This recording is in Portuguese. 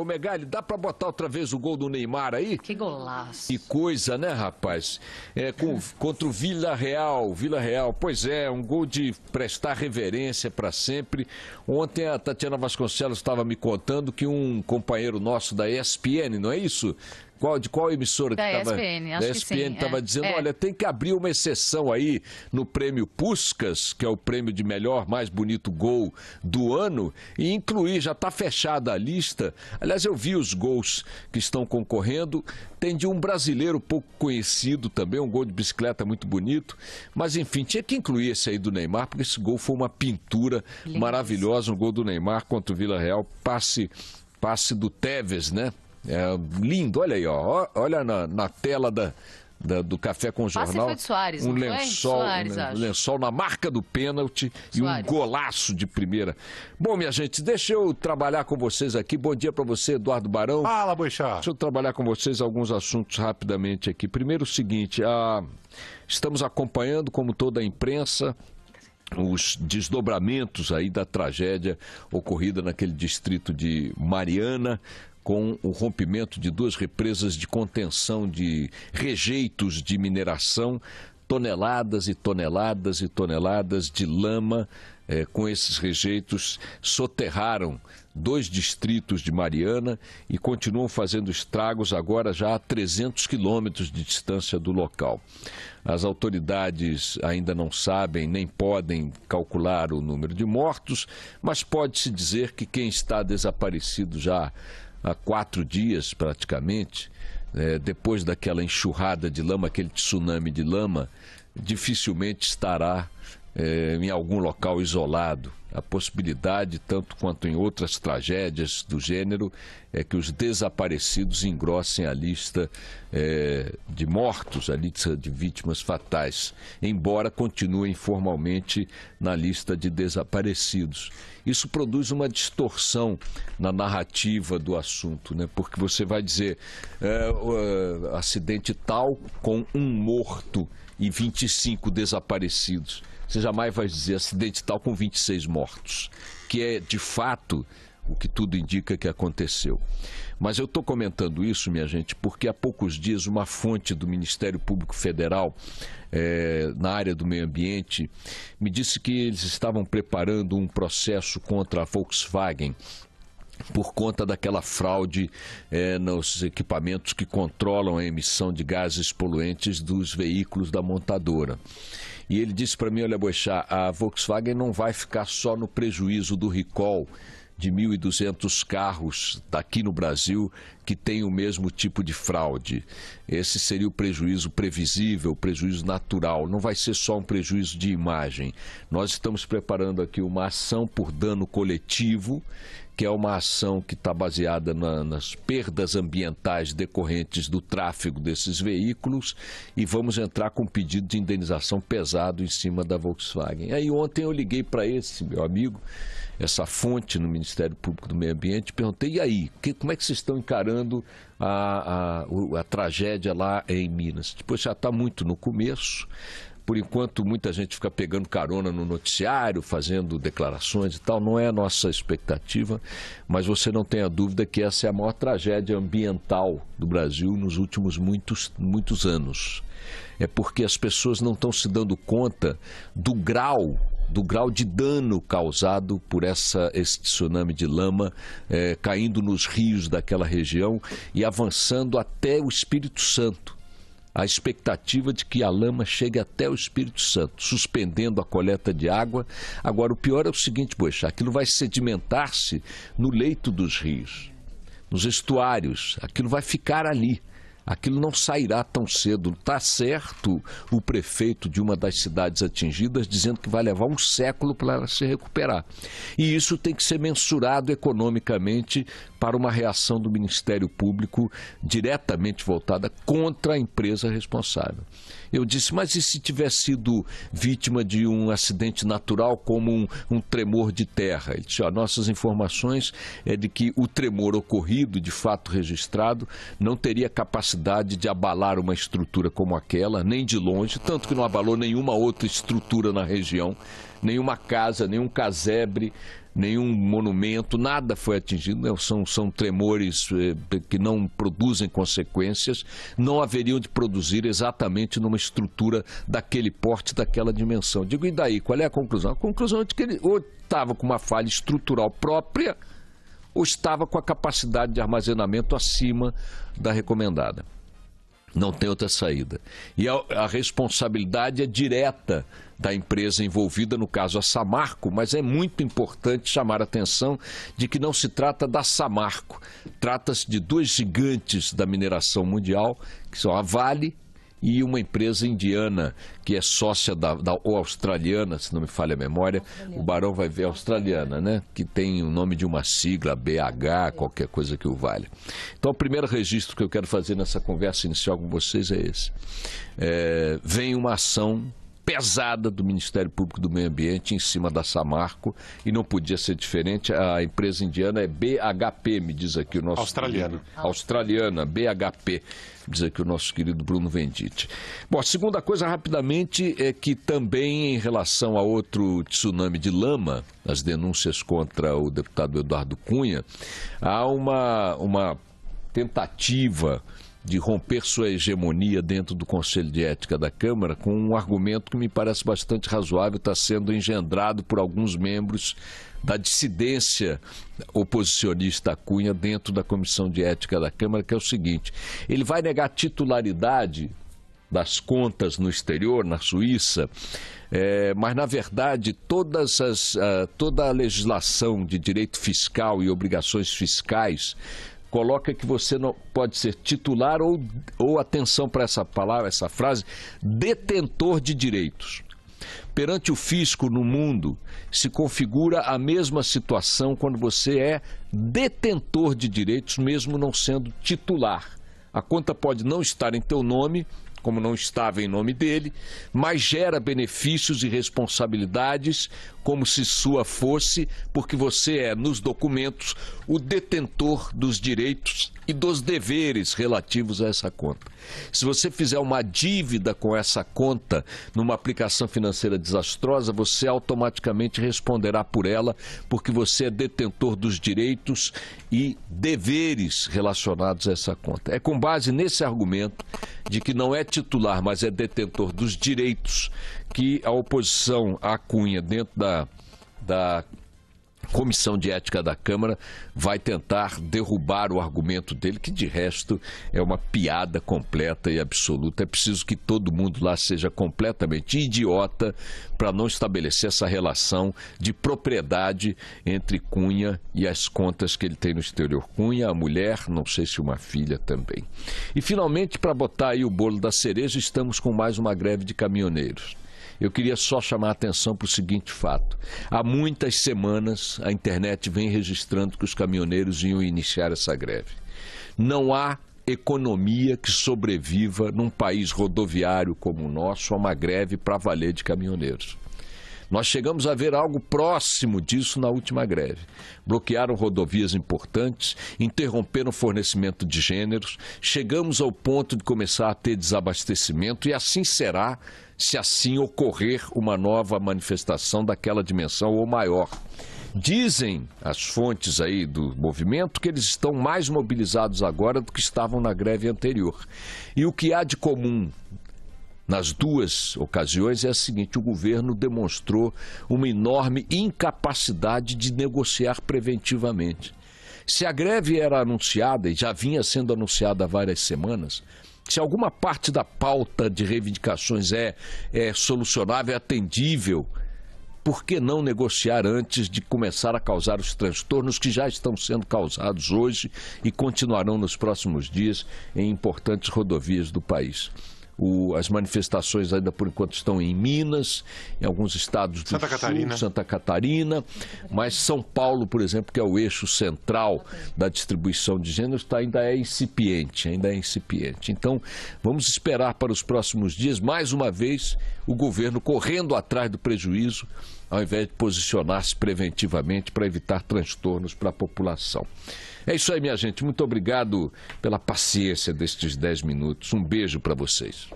Ô, Megali, dá pra botar outra vez o gol do Neymar aí? Que golaço. Que coisa, né, rapaz? Contra o Vila Real. Pois é, um gol de prestar reverência para sempre. Ontem a Tatiana Vasconcelos estava me contando que um companheiro nosso da ESPN, não é isso? De qual emissora? Da ESPN, acho que sim. Estava dizendo, olha, tem que abrir uma exceção aí no prêmio Puskás, que é o prêmio de melhor, mais bonito gol do ano, e incluir, já está fechada a lista. Aliás, eu vi os gols que estão concorrendo, tem de um brasileiro pouco conhecido também, um gol de bicicleta muito bonito, mas enfim, tinha que incluir esse aí do Neymar, porque esse gol foi uma pintura maravilhosa, um gol do Neymar contra o Vila Real, passe do Tevez, né? É lindo, olha aí, ó. Olha na tela do Café com o Jornal. Foi de Soares, um lençol, Soares, lençol na marca do pênalti e um golaço de primeira. Bom, minha gente, deixa eu trabalhar com vocês aqui. Bom dia para você, Eduardo Barão. Fala, Boixá. Deixa eu trabalhar com vocês alguns assuntos rapidamente aqui. Primeiro o seguinte, estamos acompanhando, como toda a imprensa, os desdobramentos aí da tragédia ocorrida naquele distrito de Mariana, com o rompimento de 2 represas de contenção de rejeitos de mineração, toneladas e toneladas e toneladas de lama com esses rejeitos soterraram 2 distritos de Mariana e continuam fazendo estragos agora já a 300 quilômetros de distância do local. As autoridades ainda não sabem nem podem calcular o número de mortos, mas pode-se dizer que quem está desaparecido já há 4 dias praticamente, depois daquela enxurrada de lama, aquele tsunami de lama, dificilmente estará em algum local isolado. A possibilidade, tanto quanto em outras tragédias do gênero, é que os desaparecidos engrossem a lista de mortos, a lista de vítimas fatais, embora continuem formalmente na lista de desaparecidos. Isso produz uma distorção na narrativa do assunto, né? Porque você vai dizer acidente tal com 1 morto e 25 desaparecidos. Você jamais vai dizer acidente tal com 26 mortos, que é, de fato, o que tudo indica que aconteceu. Mas eu estou comentando isso, minha gente, porque há poucos dias uma fonte do Ministério Público Federal, na área do meio ambiente, me disse que eles estavam preparando um processo contra a Volkswagen por conta daquela fraude nos equipamentos que controlam a emissão de gases poluentes dos veículos da montadora. E ele disse para mim, olha, Boixá, a Volkswagen não vai ficar só no prejuízo do recall de 1.200 carros daqui no Brasil que tem o mesmo tipo de fraude. Esse seria o prejuízo previsível, o prejuízo natural. Não vai ser só um prejuízo de imagem. Nós estamos preparando aqui uma ação por dano coletivo, que é uma ação que está baseada nas perdas ambientais decorrentes do tráfego desses veículos e vamos entrar com um pedido de indenização pesado em cima da Volkswagen. Aí ontem eu liguei para esse meu amigo, essa fonte no Ministério Público do Meio Ambiente, perguntei, e aí, como é que vocês estão encarando a tragédia lá em Minas? Depois já está muito no começo. Por enquanto, muita gente fica pegando carona no noticiário, fazendo declarações e tal. Não é a nossa expectativa, mas você não tenha dúvida que essa é a maior tragédia ambiental do Brasil nos últimos muitos anos. É porque as pessoas não estão se dando conta do grau de dano causado por esse tsunami de lama caindo nos rios daquela região e avançando até o Espírito Santo. A expectativa de que a lama chegue até o Espírito Santo, suspendendo a coleta de água. Agora, o pior é o seguinte, Boixá, aquilo vai sedimentar-se no leito dos rios, nos estuários, aquilo vai ficar ali. Aquilo não sairá tão cedo. Está certo o prefeito de uma das cidades atingidas dizendo que vai levar um século para ela se recuperar. E isso tem que ser mensurado economicamente para uma reação do Ministério Público diretamente voltada contra a empresa responsável. Eu disse, mas e se tiver sido vítima de um acidente natural como um tremor de terra? Ele disse, nossas informações é de que o tremor ocorrido, de fato registrado, não teria capacidade capacidade de abalar uma estrutura como aquela, nem de longe, tanto que não abalou nenhuma outra estrutura na região, nenhuma casa, nenhum casebre, nenhum monumento, nada foi atingido, né? São tremores que não produzem consequências, não haveriam de produzir exatamente numa estrutura daquele porte, daquela dimensão. Digo, e daí? Qual é a conclusão? A conclusão é de que ele ou estava com uma falha estrutural própria ou estava com a capacidade de armazenamento acima da recomendada. Não tem outra saída. E a responsabilidade é direta da empresa envolvida, no caso a Samarco, mas é muito importante chamar a atenção de que não se trata da Samarco. Trata-se de dois gigantes da mineração mundial, que são a Vale e uma empresa indiana, que é sócia ou australiana, se não me falha a memória, o Barão vai ver, australiana, né? Que tem o nome de uma sigla, BH, qualquer coisa que o valha. Então, o primeiro registro que eu quero fazer nessa conversa inicial com vocês é esse. Vem uma ação pesada do Ministério Público do Meio Ambiente em cima da Samarco, e não podia ser diferente. A empresa indiana é BHP, me diz aqui o nosso... Australiana, BHP, diz aqui o nosso querido Bruno Venditti. Bom, a segunda coisa, rapidamente, é que também em relação a outro tsunami de lama, as denúncias contra o deputado Eduardo Cunha, há uma tentativa de romper sua hegemonia dentro do Conselho de Ética da Câmara com um argumento que me parece bastante razoável, está sendo engendrado por alguns membros da dissidência oposicionista a Cunha dentro da Comissão de Ética da Câmara, que é o seguinte: ele vai negar titularidade das contas no exterior, na Suíça, mas, na verdade, toda a legislação de direito fiscal e obrigações fiscais coloca que você não pode ser titular ou atenção para essa palavra, essa frase, detentor de direitos. Perante o fisco no mundo, se configura a mesma situação quando você é detentor de direitos, mesmo não sendo titular. A conta pode não estar em teu nome, como não estava em nome dele, mas gera benefícios e responsabilidades como se sua fosse, porque você é, nos documentos, o detentor dos direitos e dos deveres relativos a essa conta. Se você fizer uma dívida com essa conta numa aplicação financeira desastrosa, você automaticamente responderá por ela, porque você é detentor dos direitos e deveres relacionados a essa conta. É com base nesse argumento de que não é titular, mas é detentor dos direitos, que a oposição à Cunha dentro da Comissão de Ética da Câmara vai tentar derrubar o argumento dele, que de resto é uma piada completa e absoluta. É preciso que todo mundo lá seja completamente idiota para não estabelecer essa relação de propriedade entre Cunha e as contas que ele tem no exterior. Cunha, a mulher, não sei se uma filha também. E finalmente, para botar aí o bolo da cereja, estamos com mais uma greve de caminhoneiros. Eu queria só chamar a atenção para o seguinte fato: há muitas semanas a internet vem registrando que os caminhoneiros iam iniciar essa greve. Não há economia que sobreviva num país rodoviário como o nosso a uma greve para valer de caminhoneiros. Nós chegamos a ver algo próximo disso na última greve. Bloquearam rodovias importantes, interromperam o fornecimento de gêneros, chegamos ao ponto de começar a ter desabastecimento, e assim será se assim ocorrer uma nova manifestação daquela dimensão ou maior. Dizem as fontes aí do movimento que eles estão mais mobilizados agora do que estavam na greve anterior. E o que há de comum nas duas ocasiões é o seguinte: o governo demonstrou uma enorme incapacidade de negociar preventivamente. Se a greve era anunciada, e já vinha sendo anunciada há várias semanas, se alguma parte da pauta de reivindicações é solucionável, é atendível, por que não negociar antes de começar a causar os transtornos que já estão sendo causados hoje e continuarão nos próximos dias em importantes rodovias do país? As manifestações ainda por enquanto estão em Minas, em alguns estados do Sul, Santa Catarina, mas São Paulo, por exemplo, que é o eixo central da distribuição de gêneros, ainda é incipiente. Então, vamos esperar para os próximos dias, mais uma vez, o governo correndo atrás do prejuízo, ao invés de posicionar-se preventivamente para evitar transtornos para a população. É isso aí, minha gente. Muito obrigado pela paciência destes 10 minutos. Um beijo para vocês.